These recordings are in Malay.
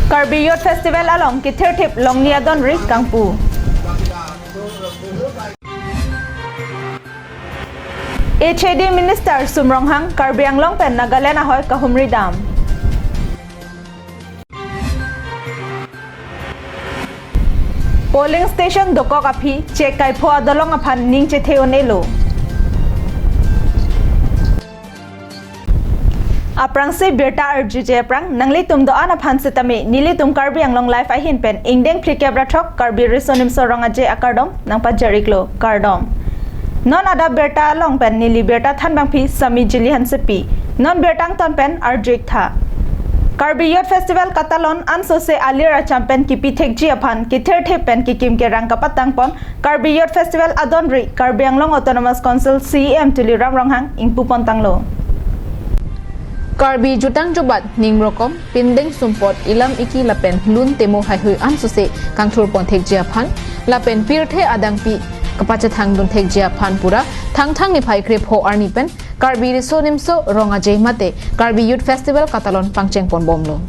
Karbi Youth Festival along Kithirthip Longnia Donri Kangpu. HAD Minister Sumronghang Karbi Anglong pen Nagaland ahoy Kahumri Dam. Polling station Dokok Api Cek Kaipo Adalong Apan Ning Chetheonelo. Aprang se Birta Arjuje Aprang Nangli tum doan apan sitame Nili tum Karbi Anglong life ahin pen Ingdeng Prikebra Thok Karbi Risonim Sorongaje Akardom Nang Pajariklo Kardom. Non Adap Abirta Long pen Nili Birta Thanbang Pi Sami Jili Hansepi Non Birtang Ton pen Arjik Tha. Karbi Youth Festival Katalon Ansose Alira Champion Kipi Thekji Apan Kithirthip pen Kikim ke Rang Kapatang Pon Karbi Youth Festival Adonri Karbi Anglong Autonomous Council CEM Tuli Ram Ronghang Ingpu Pontanglo. Karbi jutang jubat ningmrokom pindeng sumpot ilam iki lapen lun temo haihui ansuse kangthur pon thekjia phan lapen pirthe adangpi kapachathang dun thekjia phan pura thangthang ni phai krep ho arni pen Karbi risonimso ronga jei mate Karbi Youth Festival Katalon pangcheng pon bomlo.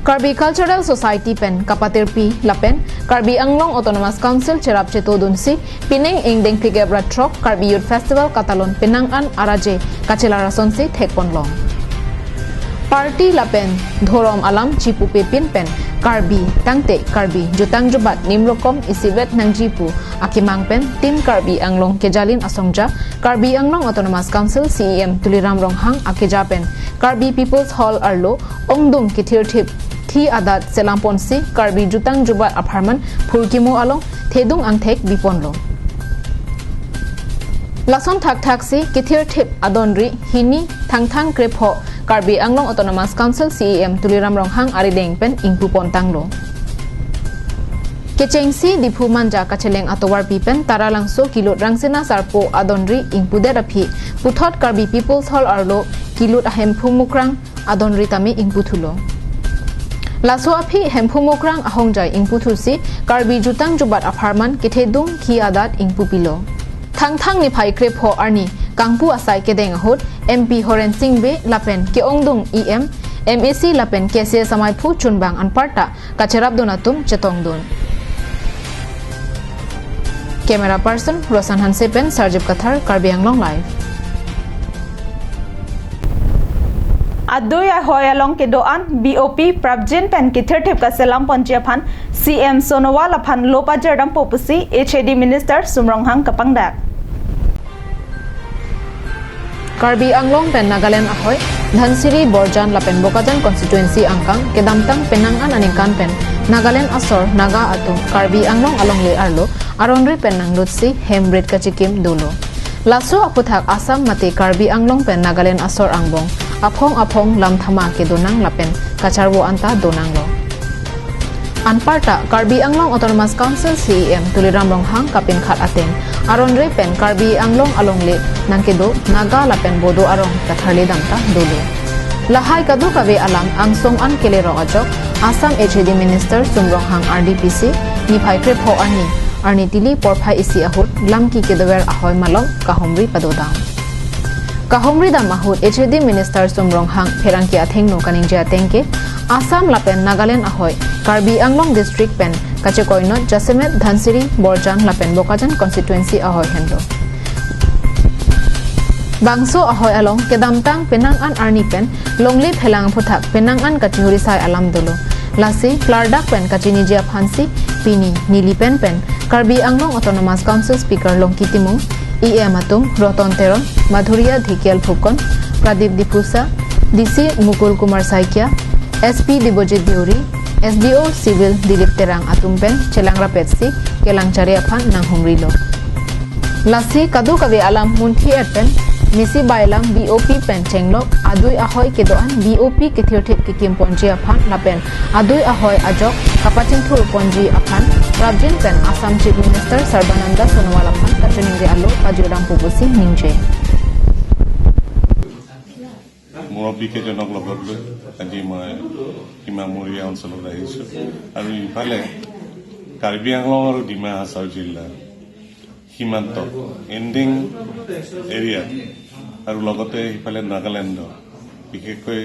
Karbi Cultural Society pen kapatir pi lapen Karbi Anglong Autonomous Council cherap cheto dunsi pineng ingdeng pigabra trok Karbi Youth Festival Katalon penangan araje kachelara sonsi thekpon long. Party lapen Dhorom Alam Chipu Pepin pen Karbi tangte Karbi jutang jubat nimrokom isibet nang jipu akimang pen tim Karbi Anglong kejalin asongja Karbi Anglong Autonomous Council CEM Tuliram Ronghang akeja pen Karbi People's Hall arlo ongdum Kithirthip Thi adat selamponsi Karbi jutang jubat apartment phurkimo along thedung angthek biponlo. Lason thak si Kithirthip adonri hini thangthang krepho Karbi Anglong Autonomous Council CEM Tuliram Ronghang arideng pen ingpu pontanglo. Kechengsi diphu manja kacheleng atowar pipen taralangso kilot rangsena sarpo adonri ingpu derapi puthot Karbi People's Hall arlo kilot ahem phumukrang adonri tami ingpu thulo. Laso api hempumukrang ahongjai ingputhusi Karbi jutang jubat apartment kithedung khi adat ingpupilo. Thangthang ni phai krepho arni kangpu asai kedeng ahot MP Horen Singbe lapen keongdung EM MAC lapen kese samai phu chunbang anparta kacherap donatum chetongdon. Camera person Rosan Hansepen Sarjib Kathar Karbi Anglong live. Adoi ahoy along kedoan BOP Prabjin pen Kithirthip kaselam ponjiaphan CM Sonowal aphan lopa jardam popusi HAD Minister Sumronghang kapangdak. Karbi Anglong pen Nagaland ahoy Dhansiri Borjan lapen Bokajan constituency angkang kedamtang penangan aningkan pen Nagaland asor naga atung Karbi Anglong along le arlo aronri pen nanglutsi hembred kachikim dolo. Laso aputhak Assam mate Karbi Anglong pen Nagaland asor angbong apong lam thama ke donang lapen kacharwo anta donanglo. Anparta Karbi Anglong Autonomous Council CEM Tuliram Ronghang kapin khat aten aronre pen Karbi Anglong alongle nangkedo naga lapen bodo arong katharle damta dolo. Lahai kadu kawe alam angsong an kelero ajok Assam HAD Minister Sumronghang RDPC ni phai krep ho arni tili porphai isi ahut lamki kedower ahoy malom kahomri padodam. Kahomri dam ahut HAD Minister Sumronghang pherangki athengno kaningja tengke Assam lapen Nagaland ahoy Karbi Anglong District pen kachekoino Jasemet Dhansiri Borjan lapen Bokajan constituency ahoy hendo. Bangso ahoy along kedamtang penangan arni pen longli phelang phuthak penangan kachihurisai alam dolo. Lasi Plardak pen kachinijia phansi pini nili pen Karbi Anglong Autonomous Council Speaker Longki Timung EM Atum Roton Teron Madhuria Dhikial Phukon Pradip Dipusa DC Mukul Kumar Saikia SP Dibojit Deuri SDO Civil Dilip Terang Atum pen Chelangra Petsi Kelang Chariaphan nang humrilo. Lasi kadu kawe alam munthi pen Misi bailang BOP pen chenglok adui ahoy kedoan BOP Kithirthip kikim ponji aphan lapen adui ahoy ajok kapachin thur ponji aphan Prabjin pen Assam Chief Minister Sarbananda Sonowal aphan katriningre alo pajurang pubusi ningje. Murabi ke jonok logot le আজি মই হিমামূৰীয়া অঞ্চলত আহিছোঁ আৰু ইফালে কাৰ্বি আংলং আৰু ডিমা হাছাও জিলা সীমান্ত এণ্ডিং এৰিয়াত আৰু লগতে ইফালে নাগালেণ্ড বিশেষকৈ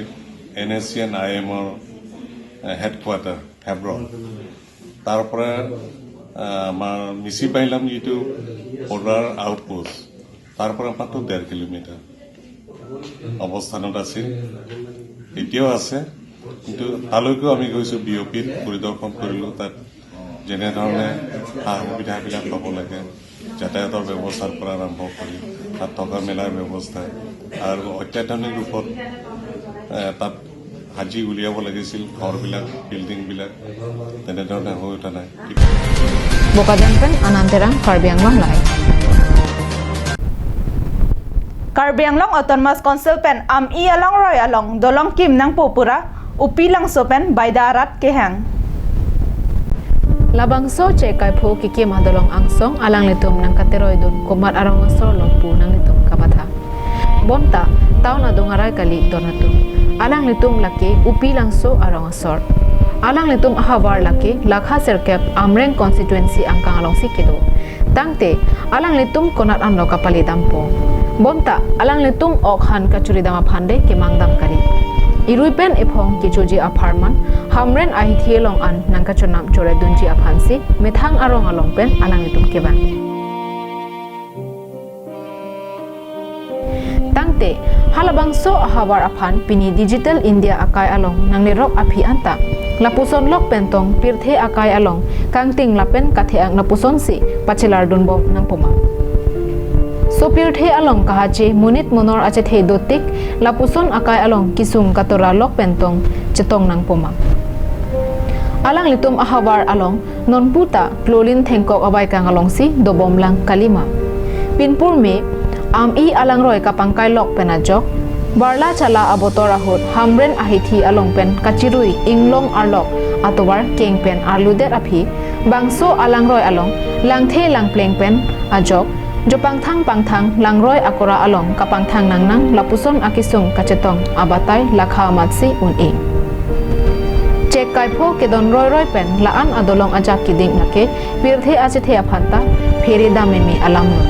NSC and IMৰ হেডকোয়ার্টার হেব্রন তারপরে আমার মিসি পাইলাম যেটো বর্ডার আউটপোস্ট তারপরে মাত্র 1.5 কিলোমিটার অবস্থানত আছে এতিয়াও আছে কিন্তু তালৈকেও আমি গৈছোঁ বিঅপিত পৰিদৰ্শন কৰিলোঁ তাত যেনেধৰণে সা সুবিধাবিলাক ল'ব লাগে যাতায়াতৰ ব্যৱস্থাৰ পৰা আৰম্ভ কৰি তাত থকা মেলাৰ ব্যৱস্থা আৰু অত্যাধুনিক ৰূপত তাত সাজি উলিয়াব লাগিছিল ঘৰবিলাক বিল্ডিংবিলাক তেনেধৰণে হৈ উঠা নাই Bokajan pen ananterang Karbi Anglong lai. Karbi Anglong Autonomous Council pen i along roy along dolong kim nang popura upi lang so pen baidarat kehang. Labangso cekai pho kiki madolong angsong alang litum nang kateroy dun kumat arong asor longpu nang litum kabatha. Bonta tau na dongaray kali donatu. Alang litum laki upi lang so arong asor. Alang litum ahawar laki lakha serkep amreng constituency angkang along sikido. Tangte alang litum konat anlo kapali dampo. Bonta alang litum okhan kacuri dama phande ke mangdam kari. Iruipen epong kichuji apartment hamren ahi thielong an nang kachonam chore dunji aphansi methang arong along pen alang litum keban. Tangte halabangso ahawar aphan pini digital India akai along nang lerok api anta lapuson lok pentong pirthe akai along kangting lapen katheang lapuson si pachelar dunbom nang poma so pirthe along kahache munit monor ache the dotik lapuson akai along kisung katora lok pentong chetong nang poma alang litum ahawar along non puta klolin thengkok abai kang along si dobom lang kalima pinpur me i alang roy kapangkai lok penajok Barla chala abotora hot hamren ahithi along pen kachirui inglong arlok atowar king pen arluder aphi bangso alangroy along langthe langpleng pen ajok jopangthang pangthang langroy akora along kapangthang nangnang lapuson akisung kachetong abatai lakha matsi un cek kaipho kedon roy pen laan adolong ajak kiding nake pirthe achithe aphanta pheri damemi alamno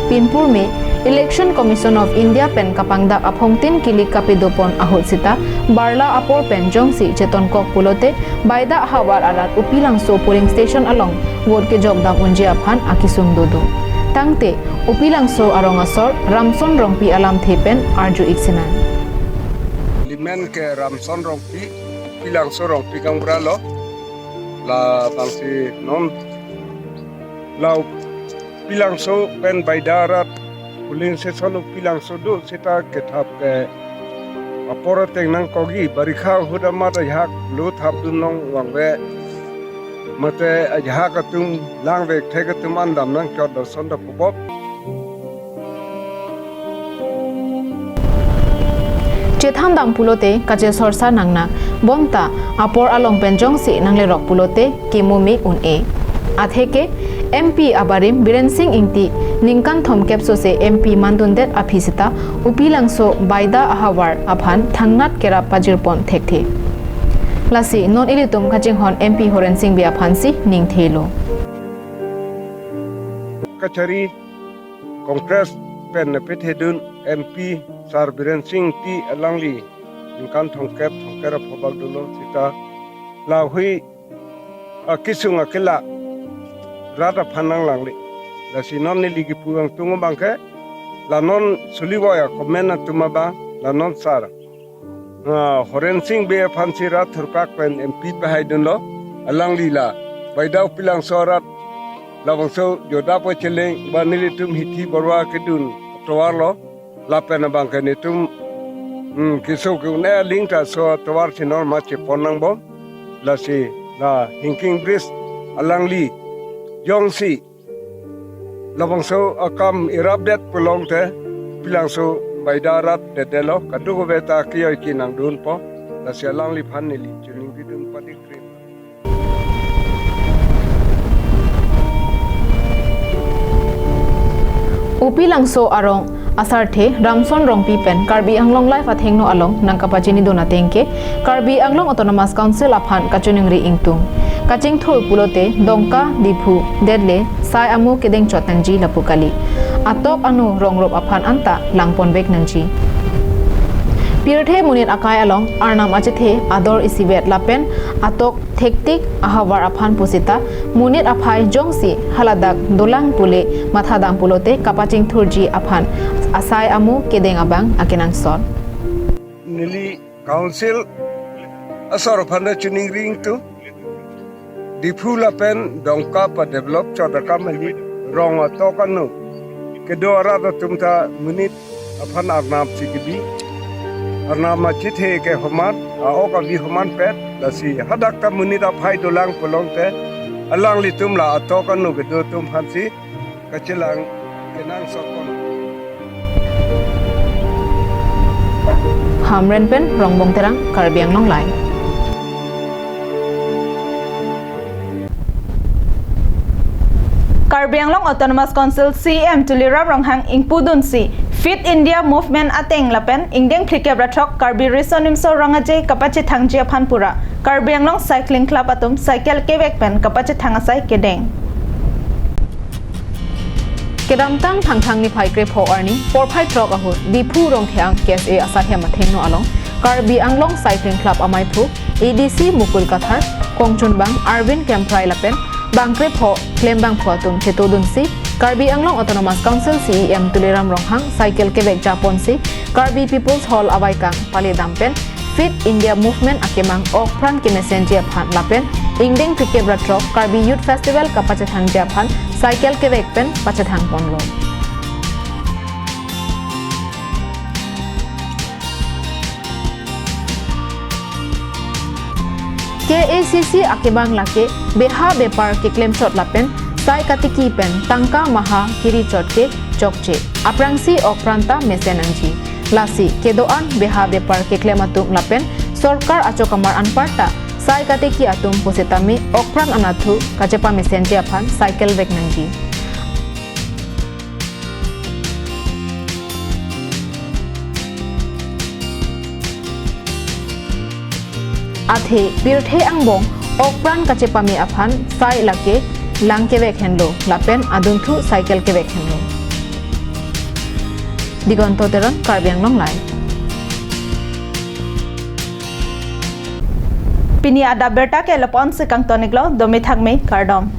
pinpur me Election Commission of India pen kapangda aphongtin kili kapidopon ahot sita barla apor pen jongsi cheton kok pulote baida hawar arat upilang so polling station along ward ke jogdam unji aphan akisung dodo tangte upilang so arong asor ramson rongpi alam thepen arju iksinan limen ke ramson rongpi upilang so rongpi kangralo la bangsi non la upilang so pen baida arat Puling sesolo pilang sodo sita ketap ke apora tengnang kogi barikha hudamat ajak lu thap dunong wangwe mate ajak atung langwe thega tuman damnang kyot darson da pobop Chetham dam pulote kache sorsa nangna bonta apor along penjong si nangle rok pulote kimumi un atheke MP abarim Biren Singh ingti ningkan thomkep so se MP mandundet aphisita upilangso baida ahawar aphan thangnat kera pajirpon thekte lasi non ilitum khaching hon MP Horen Singh bi aphansi ningthelo kachari Congress pen pethedun MP Sar Biren Singh ti alangli ningkan thomkep thongkera phobal dulo sita lahui akisung akela rata phanang langli la sinon ni ligi puang tungo bangke la non suliwaya komena tumaba la non sara Horen Singh be phansi rat thurpak pen MP bahaidun lo alang lila baidau pilang sorat lawangso joda po cheleng banili tum hithi borwa kedun towar lo la pen bangke ni tum kiso ku ne lingta so towar chinor ma che ponang bom la si la hinking bridge alang li Yongsi labangso akam irabdet pulong te pilangso baidarat dedelo kadugo beta kiyoy kinang dun po la sialang li phanili chuning bidun padi krim upilangso arong asarthe ramson rongpi pen Karbi Anglong life athengno along nangkapachini dona tengke Karbi Anglong Autonomous Council aphan kachuningri ingtung kaching thoi pulote dongka diphu dedle sai amu kedeng chotangji lapukali atop anu rongrop aphan anta langpon bek nangji Pirthe munit akai along arnam achethe ador isibet lapen atok thektik ahawar aphan pusita munit aphai jongsi haladak dolang pule mathadam pulote kapaching thurji aphan asai amu kedeng abang akenang son Nili council asor phana chuning ring tu diphula pen dongka pa develop chada kamali rong to kanu kedora da tumta munit aphan arnam sikibi arnam chithe ke homan o ka bi homan pet lasi hadak ta munit aphai dolang polong te alang li tumla to kanu ke do tum hansi kachilang kenang sokon hamren pen rongbong terang Karbi Anglong lai Karbi Anglong Autonomous Council CM tulira ronghang ingpudun si Fit India Movement ateng lapen ingdeng phlike brathok Karbi Resonim so rongaje kapachi thangji phanpura Karbi Anglong Cycling Club atum cycle kebek pen kapachi thangasai kedeng kedamtang thangthang ni phai kre pho arni por phai trok ahu dipu rong thyang kes e asa hem atheng no along Karbi Anglong Cycling Club amai phu ADC Mukul Kathar Kongchun bang Arvin Kemprai lapen bangkre pho klembang pho tum chetodun si Karbi Anglong Autonomous Council CEM tuliram ronghang cycle kebek japon si Karbi People's Hall awaikang pale dampen Fit India Movement akemang okpran ke messenger phan lapen ingdeng pike bratrok Karbi Youth Festival kapachathang japhan cycle kebek pen pachathang ponlo KACC akebang lake beha bepar ke claim shot lapen sai katiki pen tangka maha kiri chot ke chokche aprangsi okpranta mesenangji lasi kedoan beha bepar ke claim atum lapen sarkar achokamar anparta sai katiki atum posetami okpran anathu kachepa mesenje aphan cycle vegnangji athe pirthe angbong okpran kachepami aphan sai lake langkebek henlo lapen adunthu cycle kebek henlo digonto teron Karbi Anglong lai Pini Adap Abirta ke lapon se kang toniglo domi thakme kardom